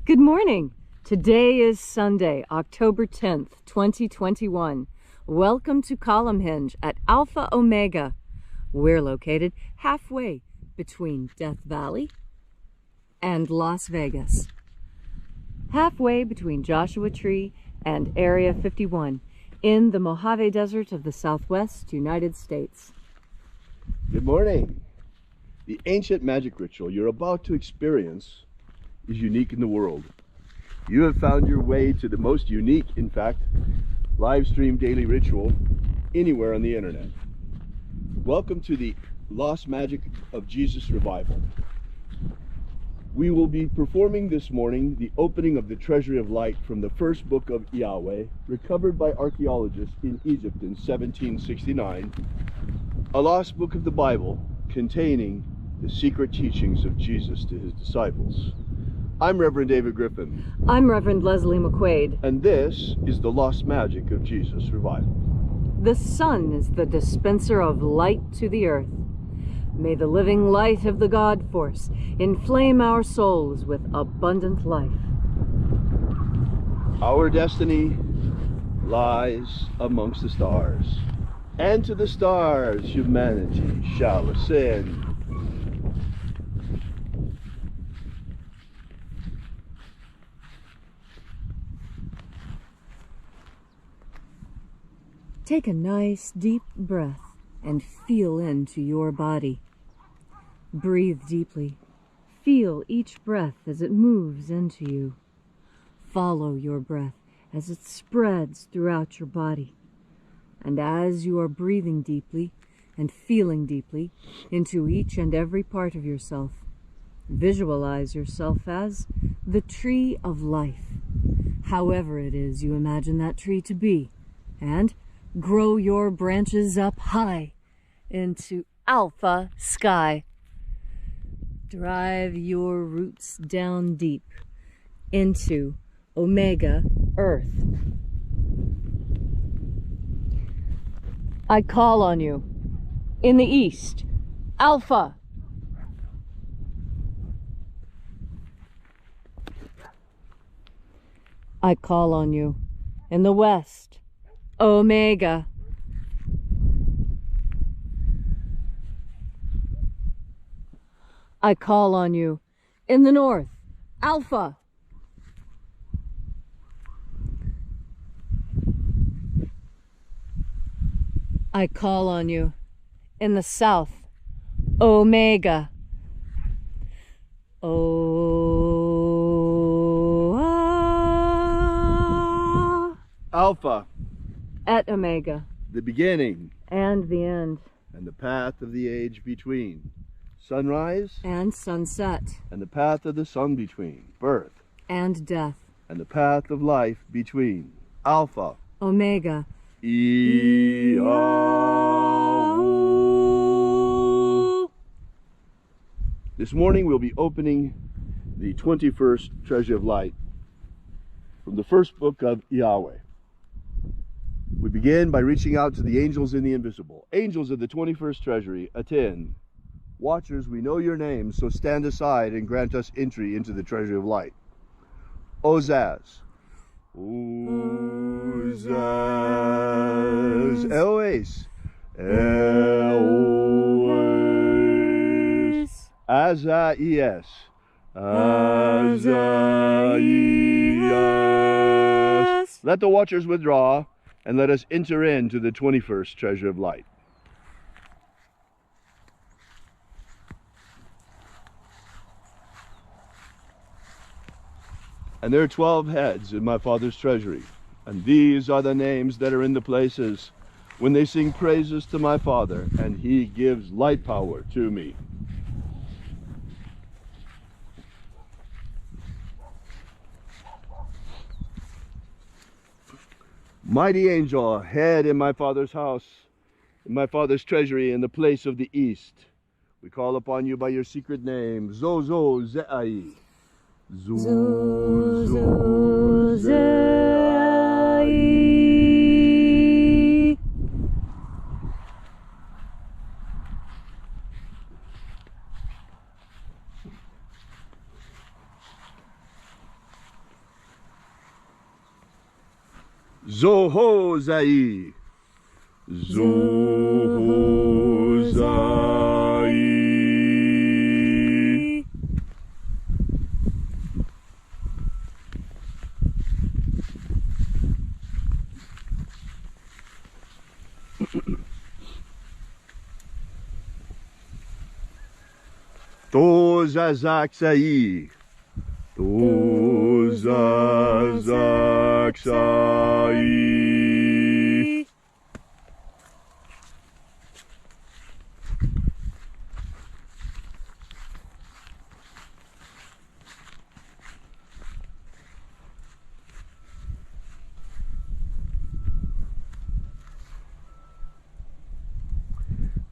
Good morning. Today is Sunday, October 10th, 2021. Welcome to Column Hinge at Alpha Omega. We're located halfway between Death Valley and Las Vegas. Halfway between Joshua Tree and Area 51 in the Mojave Desert of the Southwest United States. Good morning. The ancient magic ritual you're about to experience is unique in the world. You have found your way to the most unique, in fact, live stream daily ritual anywhere on the internet. Welcome to the Lost Magic of Jesus Revival. We will be performing this morning the opening of the Treasury of Light from the first book of IAOE, recovered by archaeologists in Egypt in 1769, a lost book of the Bible containing the secret teachings of Jesus to his disciples. I'm Reverend David Griffin. I'm Reverend Leslie McQuade. And this is the Lost Magic of Jesus Revival. The sun is the dispenser of light to the earth. May the living light of the God Force inflame our souls with abundant life. Our destiny lies amongst the stars, and to the stars humanity shall ascend. Take a nice deep breath and feel into your body. Breathe deeply. Feel each breath as it moves into you. Follow your breath as it spreads throughout your body. And as you are breathing deeply and feeling deeply into each and every part of yourself, visualize yourself as the tree of life, however it is you imagine that tree to be, and grow your branches up high into alpha sky. Drive your roots down deep into omega earth. I call on you in the east, alpha. I call on you in the west, omega. I call on you in the north, alpha. I call on you in the south, omega. Alpha. At omega. The beginning. And the end. And the path of the age between. Sunrise. And sunset. And the path of the sun between. Birth. And death. And the path of life between. Alpha. Omega. IAOE. This morning we'll be opening the 21st Treasury of Light from the first book of IAOE. We begin by reaching out to the angels in the invisible. Angels of the 21st Treasury, attend. Watchers, we know your names, so stand aside and grant us entry into the Treasury of Light. Ozaz. Ozaz. Eloes. Eloes. Azaias. Azaias. Let the watchers withdraw, and let us enter into the 21st Treasure of Light. And there are 12 heads in my Father's treasury, and these are the names that are in the places when they sing praises to my Father, and he gives light power to me. Mighty angel, head in my Father's house, in my Father's treasury, in the place of the east, we call upon you by your secret name, Zozo Ze'ai. Zozo Ze'ai. Zohozai. Zohozai. Tozazaksai. Tozazaksai.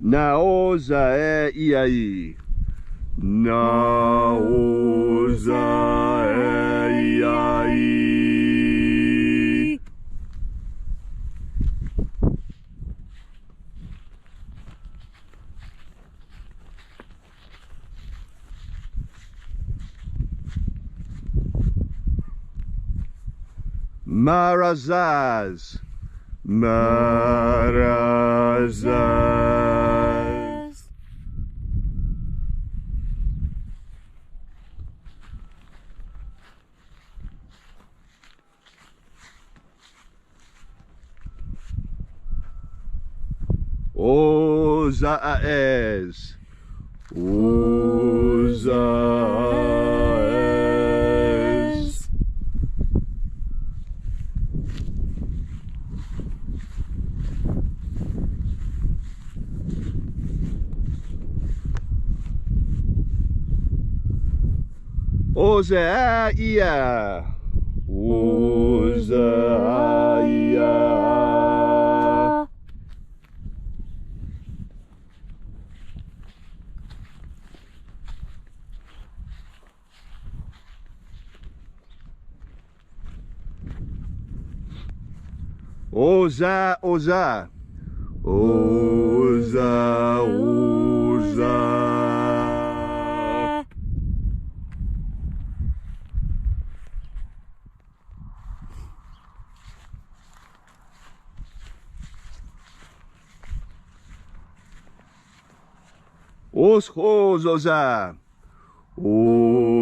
Naozae iai. Naozae iai. Marazaz. Marazaz. Ozaez. Ozaez. Ozaia. Ozaia. Oza, oza. Oza, oza. Oschozoza. Oschozoza.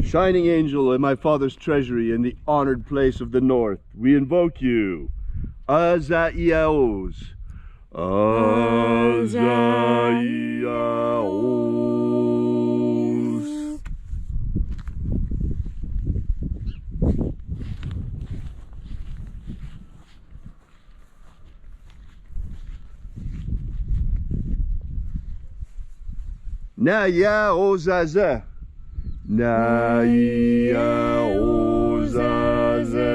Shining angel in my father's treasury in the honored place of the north, we invoke you. Azaiaos. Azaiaos. Naya ozaza. Naya ozaza.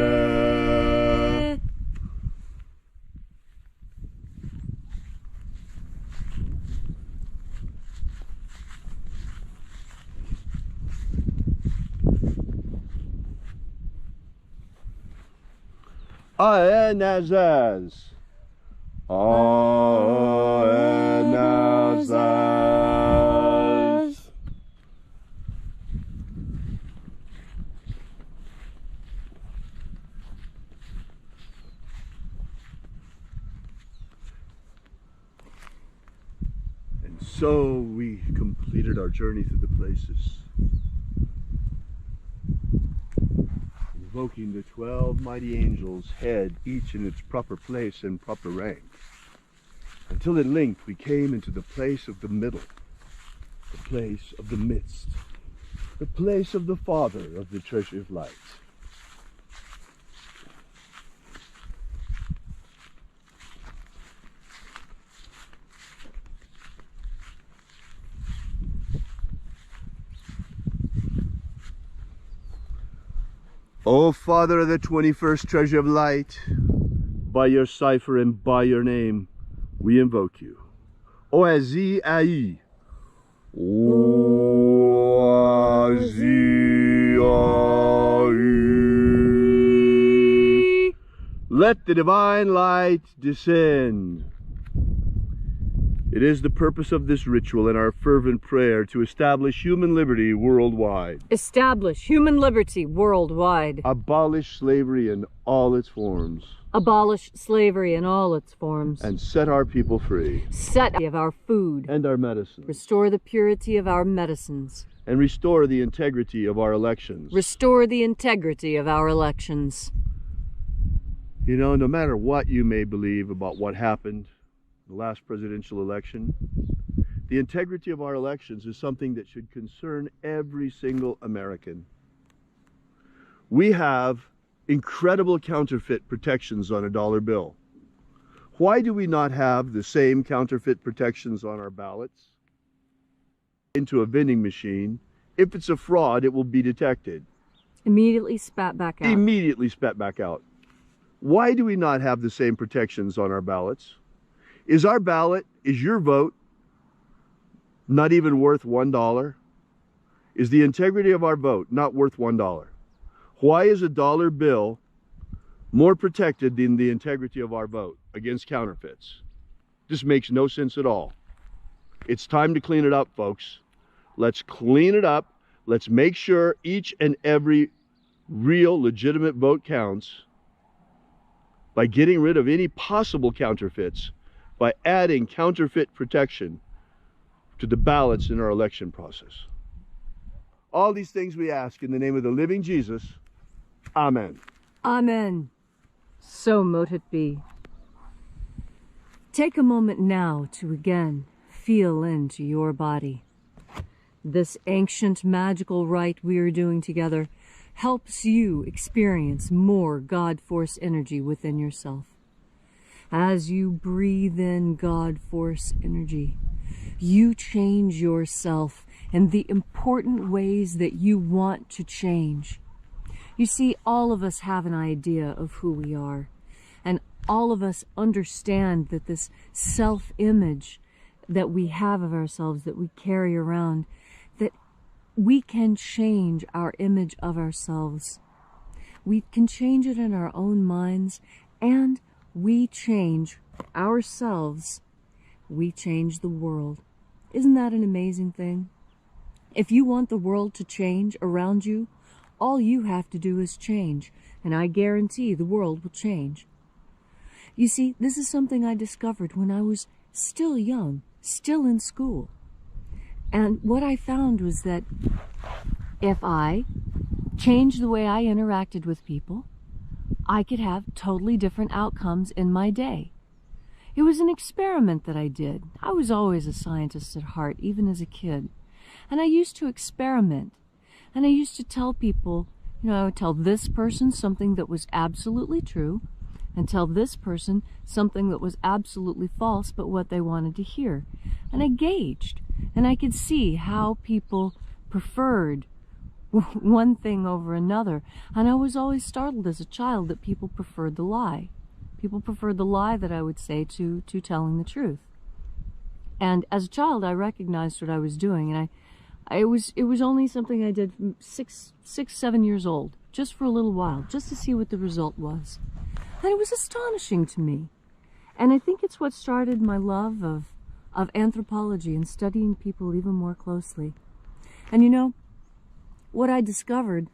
Aenazaz. Aenazaz. And so we completed our journey through the places, invoking the 12 mighty angels, head each in its proper place and proper rank, until at length we came into the place of the middle, the place of the midst, the place of the Father of the treasure of light. O Father of the 21st treasure of light, by your cipher and by your name, we invoke you. Oazi Ai. Oazi Ai. Let the divine light descend. It is the purpose of this ritual and our fervent prayer to establish human liberty worldwide. Establish human liberty worldwide. Abolish slavery in all its forms. Abolish slavery in all its forms. And set our people free. Set of our food. And our medicine. Restore the purity of our medicines. And restore the integrity of our elections. Restore the integrity of our elections. You know, no matter what you may believe about what happened the last presidential election, the integrity of our elections is something that should concern every single American. We have incredible counterfeit protections on a dollar bill. Why do we not have the same counterfeit protections on our ballots? Into a vending machine. If it's a fraud, it will be detected. Immediately spat back out. Immediately spat back out. Why do we not have the same protections on our ballots? Is our ballot, is your vote not even worth $1? Is the integrity of our vote not worth $1? Why is a dollar bill more protected than the integrity of our vote against counterfeits? This makes no sense at all. It's time to clean it up, folks. Let's clean it up. Let's make sure each and every real, legitimate vote counts by getting rid of any possible counterfeits, by adding counterfeit protection to the ballots in our election process. All these things we ask in the name of the living Jesus. Amen. Amen. So mote it be. Take a moment now to again feel into your body. This ancient magical rite we are doing together helps you experience more God Force energy within yourself. As you breathe in God Force energy, you change yourself in the important ways that you want to change. You see, all of us have an idea of who we are, and all of us understand that this self-image that we have of ourselves, that we carry around, that we can change our image of ourselves. We can change it in our own minds, and we change ourselves. We change the world. Isn't that an amazing thing? If you want the world to change around you, all you have to do is change, and I guarantee the world will change. You see, this is something I discovered when I was still young, still in school. And what I found was that if I changed the way I interacted with people, I could have totally different outcomes in my day. It was an experiment that I did. I was always a scientist at heart, even as a kid. And I used to experiment. And I used to tell people, you know, I would tell this person something that was absolutely true, and tell this person something that was absolutely false, but what they wanted to hear. And I gauged, and I could see how people preferred one thing over another. And I was always startled as a child that people preferred the lie. People preferred the lie that I would say to telling the truth. And as a child, I recognized what I was doing, and it was only something I did from 7 years old, just for a little while, just to see what the result was. And it was astonishing to me. And I think it's what started my love of anthropology and studying people even more closely. And you know, what I discovered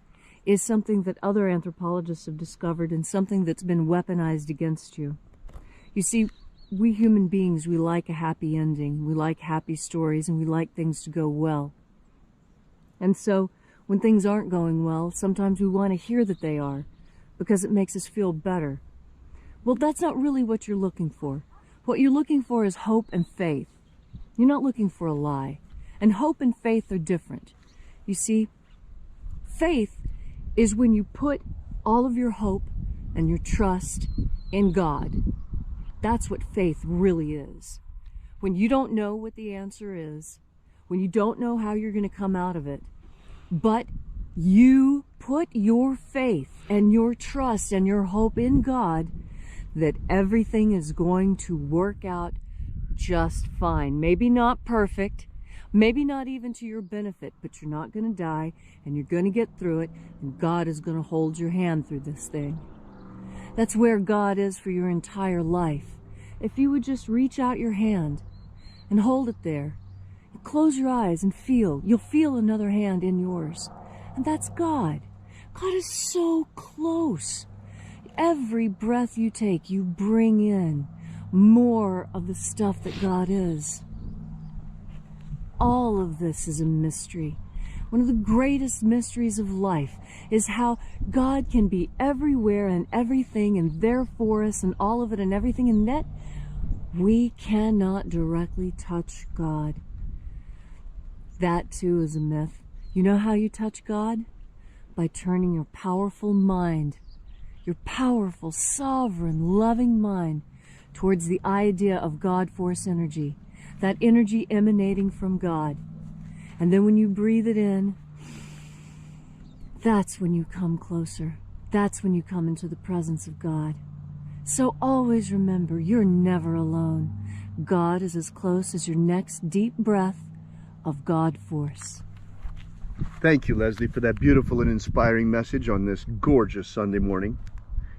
is something that other anthropologists have discovered, and something that's been weaponized against you. You see, we human beings, we like a happy ending, we like happy stories, and we like things to go well. And so, when things aren't going well, sometimes we want to hear that they are, because it makes us feel better. Well, that's not really what you're looking for. What you're looking for is hope and faith. You're not looking for a lie. And hope and faith are different. You see, faith is when you put all of your hope and your trust in God. That's what faith really is. When you don't know what the answer is, when you don't know how you're going to come out of it, but you put your faith and your trust and your hope in God, that everything is going to work out just fine. Maybe not perfect, maybe not even to your benefit, but you're not going to die, and you're going to get through it, and God is going to hold your hand through this thing. That's where God is for your entire life. If you would just reach out your hand and hold it there, close your eyes and feel, you'll feel another hand in yours. And that's God. God is so close. Every breath you take, you bring in more of the stuff that God is. All of this is a mystery. One of the greatest mysteries of life is how God can be everywhere and everything and there for us and all of it and everything, and yet we cannot directly touch God. That too is a myth. You know how you touch God? By turning your powerful mind, your powerful, sovereign, loving mind towards the idea of God force energy, that energy emanating from God. And then when you breathe it in, that's when you come closer. That's when you come into the presence of God. So always remember, you're never alone. God is as close as your next deep breath of God force. Thank you, Leslie, for that beautiful and inspiring message on this gorgeous Sunday morning.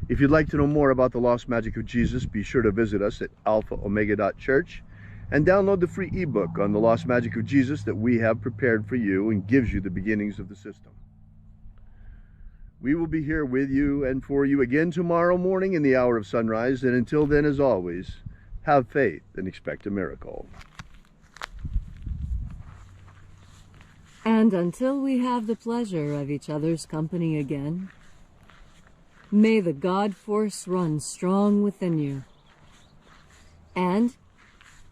If you'd like to know more about the Lost Magic of Jesus, be sure to visit us at alphaomega.church and download the free ebook on the Lost Magic of Jesus that we have prepared for you and gives you the beginnings of the system. We will be here with you and for you again tomorrow morning in the hour of sunrise, and until then, as always, have faith and expect a miracle. And until we have the pleasure of each other's company again, may the God force run strong within you. And,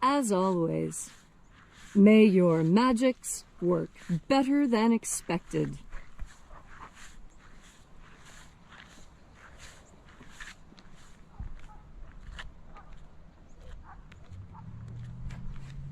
as always, may your magics work better than expected.